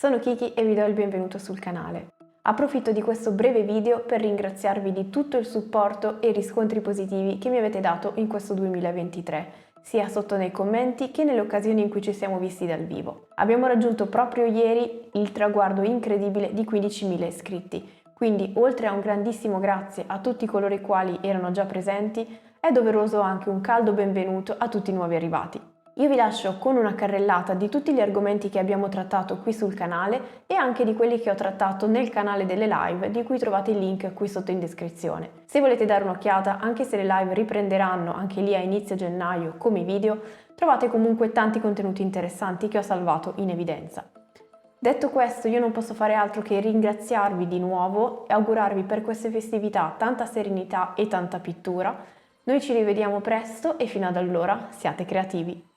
Sono Kiki e vi do il benvenuto sul canale. Approfitto di questo breve video per ringraziarvi di tutto il supporto e riscontri positivi che mi avete dato in questo 2023, sia sotto nei commenti che nelle occasioni in cui ci siamo visti dal vivo. Abbiamo raggiunto proprio ieri il traguardo incredibile di 15.000 iscritti, quindi oltre a un grandissimo grazie a tutti coloro i quali erano già presenti, è doveroso anche un caldo benvenuto a tutti i nuovi arrivati. Io vi lascio con una carrellata di tutti gli argomenti che abbiamo trattato qui sul canale e anche di quelli che ho trattato nel canale delle live, di cui trovate il link qui sotto in descrizione. Se volete dare un'occhiata, anche se le live riprenderanno anche lì a inizio gennaio come i video, trovate comunque tanti contenuti interessanti che ho salvato in evidenza. Detto questo, io non posso fare altro che ringraziarvi di nuovo e augurarvi per queste festività tanta serenità e tanta pittura. Noi ci rivediamo presto e fino ad allora siate creativi.